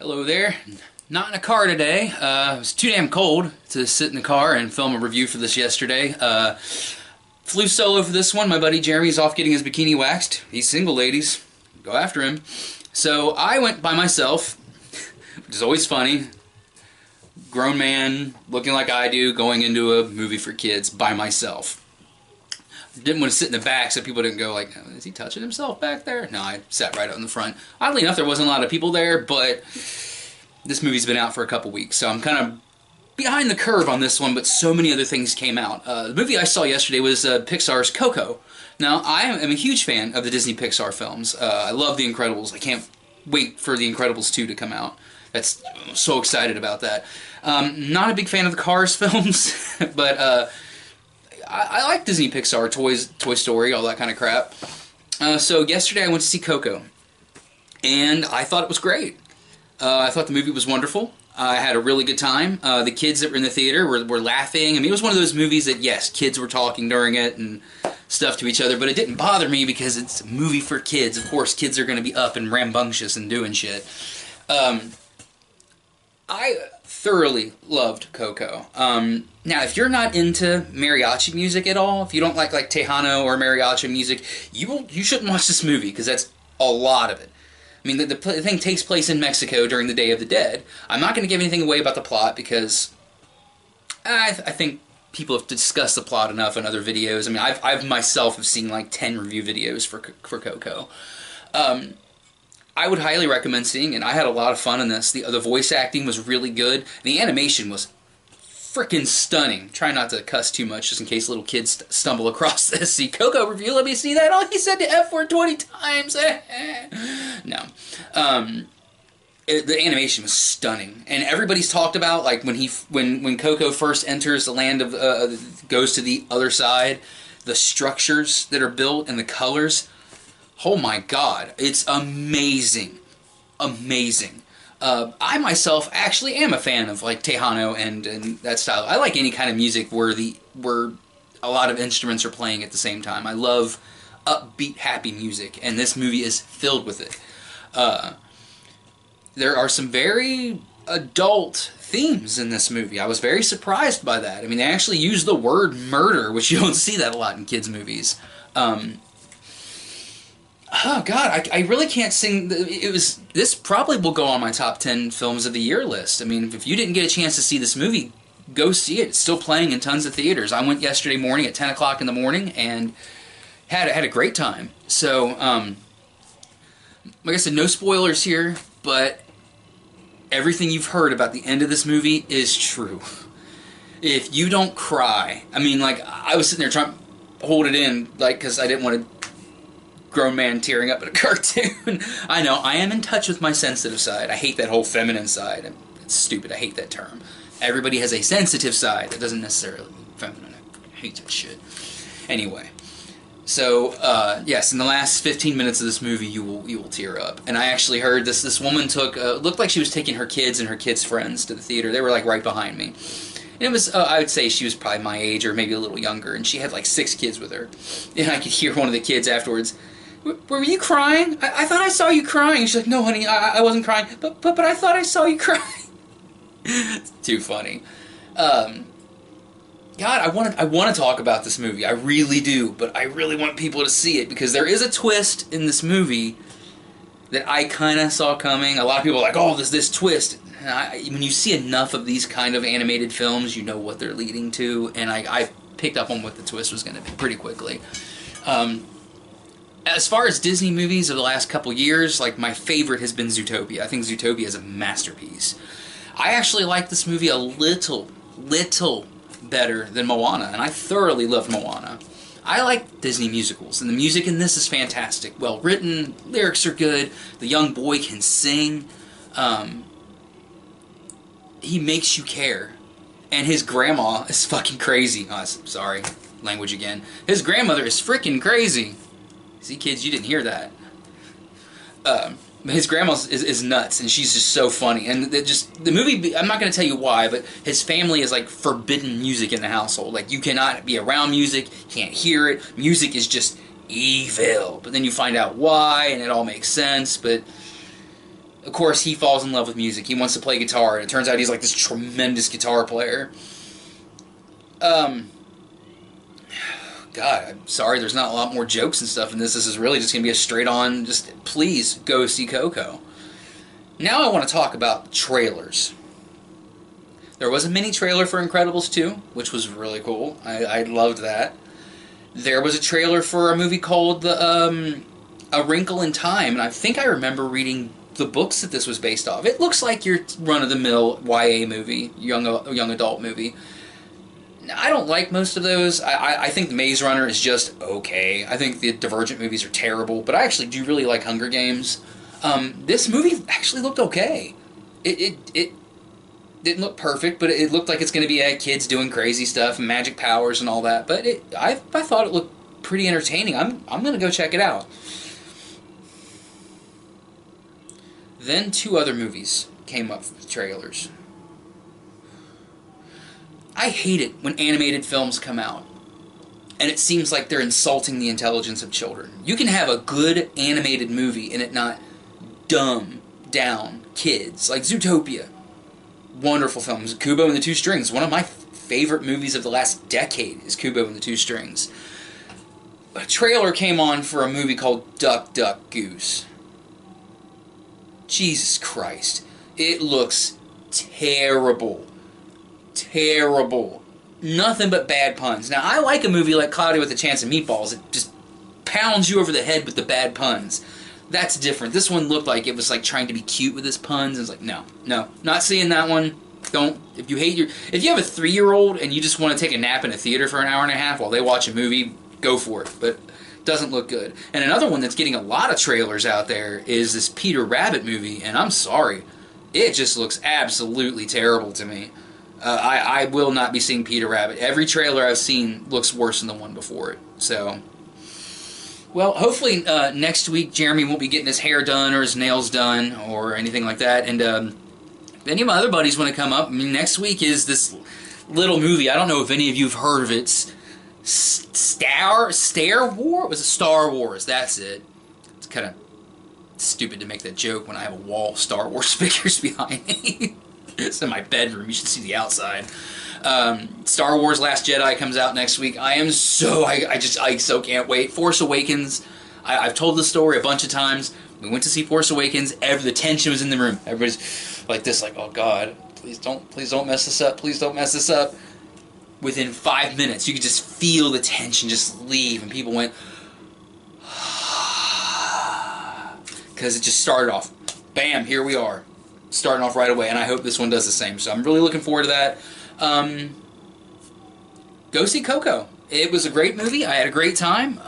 Hello there. Not in a car today. It was too damn cold to sit in the car and film a review for this yesterday. Flew solo for this one. My buddy Jeremy's off getting his bikini waxed. He's single, ladies. Go after him. So I went by myself, which is always funny. Grown man, looking like I do, going into a movie for kids by myself. Didn't want to sit in the back so people didn't go like, is he touching himself back there? No, I sat right out in the front. Oddly enough, there wasn't a lot of people there, but this movie's been out for a couple weeks, so I'm kind of behind the curve on this one, but so many other things came out. The movie I saw yesterday was Pixar's Coco. Now, I am a huge fan of the Disney Pixar films. I love The Incredibles. I can't wait for The Incredibles 2 to come out. I'm so excited about that. Not a big fan of the Cars films, but I like Disney Pixar, Toy Story, all that kind of crap. So yesterday I went to see Coco, and I thought it was great. I thought the movie was wonderful. I had a really good time. The kids that were in the theater were laughing. I mean, it was one of those movies that, yes, kids were talking during it and stuff to each other, but it didn't bother me because it's a movie for kids. Of course, kids are going to be up and rambunctious and doing shit. I thoroughly loved Coco. Now, if you're not into mariachi music at all, if you don't like Tejano or mariachi music, you shouldn't watch this movie because that's a lot of it. I mean, the thing takes place in Mexico during the Day of the Dead. I'm not going to give anything away about the plot because I think people have discussed the plot enough in other videos. I mean, I've myself have seen like 10 review videos for Coco. I would highly recommend seeing it. I had a lot of fun in this. The voice acting was really good. The animation was freaking stunning. Try not to cuss too much just in case little kids stumble across this. See, Coco review, let me see that. Oh, he said the F word 20 times. No. The animation was stunning. And everybody's talked about, like, when Coco first enters the land of, goes to the other side, the structures that are built and the colors. Oh my God, it's amazing. Amazing. I myself actually am a fan of like Tejano and that style. I like any kind of music where a lot of instruments are playing at the same time. I love upbeat, happy music, and this movie is filled with it. There are some very adult themes in this movie. I was very surprised by that. I mean, they actually use the word murder, which you don't see that a lot in kids' movies. Oh God, I really can't sing. This probably will go on my top 10 films of the year list. I mean, if you didn't get a chance to see this movie, go see it. It's still playing in tons of theaters. I went yesterday morning at 10 o'clock in the morning and had a great time. So, like I said, no spoilers here, but everything you've heard about the end of this movie is true. If you don't cry, I mean, like, I was sitting there trying to hold it in, like, because I didn't want to grown man tearing up at a cartoon. I know, I am in touch with my sensitive side. I hate that whole feminine side. It's stupid, I hate that term. Everybody has a sensitive side. That doesn't necessarily mean feminine. I hate that shit. Anyway, so, yes, in the last 15 minutes of this movie, you will tear up. And I actually heard this woman took, looked like she was taking her kids and her kids' friends to the theater. They were, like, right behind me. And it was, I would say she was probably my age or maybe a little younger, and she had, like, 6 kids with her. And I could hear one of the kids afterwards, "Were you crying? I thought I saw you crying." She's like, "No, honey, I wasn't crying, but I thought I saw you crying." It's too funny. God, I want to talk about this movie. I really do, but I really want people to see it because there is a twist in this movie that I kind of saw coming. A lot of people are like, "Oh, there's this twist." And when you see enough of these kind of animated films, you know what they're leading to, and I picked up on what the twist was going to be pretty quickly. As far as Disney movies of the last couple years, like, my favorite has been Zootopia. I think Zootopia is a masterpiece. I actually like this movie a little better than Moana, and I thoroughly loved Moana. I like Disney musicals, and the music in this is fantastic. Well written, lyrics are good, the young boy can sing, he makes you care, and his grandma is fucking crazy. Oh, sorry, language again. His grandmother is freaking crazy. See, kids, you didn't hear that. His grandma is nuts, and she's just so funny. And the movie, I'm not going to tell you why, but his family is like forbidden music in the household. Like, you cannot be around music, can't hear it. Music is just evil. But then you find out why, and it all makes sense. But Of course, he falls in love with music. He wants to play guitar, and it turns out he's like this tremendous guitar player. God, I'm sorry there's not a lot more jokes and stuff in this. This is really just going to be a straight-on, just please go see Coco. Now I want to talk about trailers. There was a mini trailer for Incredibles 2, which was really cool. I loved that. There was a trailer for a movie called A Wrinkle in Time, and I think I remember reading the books that this was based off. It looks like your run-of-the-mill YA movie, young adult movie. I don't like most of those. I think The Maze Runner is just okay. I think the Divergent movies are terrible, but I actually do really like Hunger Games. This movie actually looked okay. It didn't look perfect, but it looked like it's going to be kids doing crazy stuff and magic powers and all that. But I thought it looked pretty entertaining. I'm going to go check it out. Then 2 other movies came up for the trailers. I hate it when animated films come out and it seems like they're insulting the intelligence of children. You can have a good animated movie and it not dumb down kids. Like Zootopia. Wonderful films. Kubo and the Two Strings. One of my favorite movies of the last decade is Kubo and the Two Strings. A trailer came on for a movie called Duck, Duck, Goose. Jesus Christ. It looks terrible. Terrible. Nothing but bad puns. Now, I like a movie like Cloudy with a Chance of Meatballs. It just pounds you over the head with the bad puns. That's different. This one looked like it was like trying to be cute with his puns. It's like, no, not seeing that one. Don't. If you have a 3-year-old and you just want to take a nap in a theater for an hour and a half while they watch a movie, go for it. But it doesn't look good. And another one that's getting a lot of trailers out there is this Peter Rabbit movie. And I'm sorry, it just looks absolutely terrible to me. I will not be seeing Peter Rabbit. Every trailer I've seen looks worse than the one before it. So, well, hopefully next week Jeremy won't be getting his hair done or his nails done or anything like that. And if any of my other buddies want to come up, I mean, next week is this little movie. I don't know if any of you have heard of it. Star Wars? Was it Star Wars? That's it. It's kind of stupid to make that joke when I have a wall of Star Wars figures behind me. It's in my bedroom. You should see the outside. Star Wars Last Jedi comes out next week. I so can't wait. Force Awakens. I've told this story a bunch of times. We went to see Force Awakens. The tension was in the room. Everybody's like this, like, oh God, please don't mess this up. Please don't mess this up. Within 5 minutes, you could just feel the tension just leave, and people went, because it just started off. Bam, here we are. Starting off right away, and I hope this one does the same. So I'm really looking forward to that. Go see Coco. It was a great movie. I had a great time.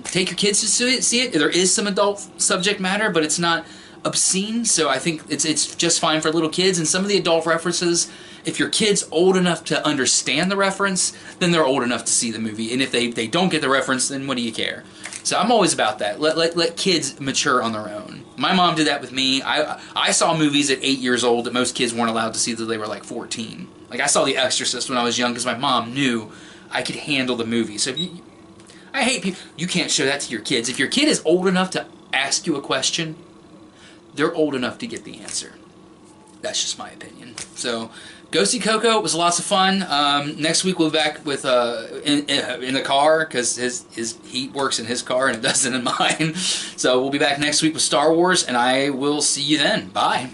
Take your kids to see it. There is some adult subject matter, but it's not obscene, so I think it's just fine for little kids. And some of the adult references, if your kid's old enough to understand the reference, then they're old enough to see the movie. And if they don't get the reference, then what do you care? So I'm always about that. Let kids mature on their own. My mom did that with me. I saw movies at 8 years old that most kids weren't allowed to see until they were like 14. Like, I saw The Exorcist when I was young because my mom knew I could handle the movie. So I hate people. You can't show that to your kids. If your kid is old enough to ask you a question, they're old enough to get the answer. That's just my opinion. So, go see Coco. It was lots of fun. Next week we'll be back with in the car because his heat works in his car and it doesn't in mine. So we'll be back next week with Star Wars, and I will see you then. Bye.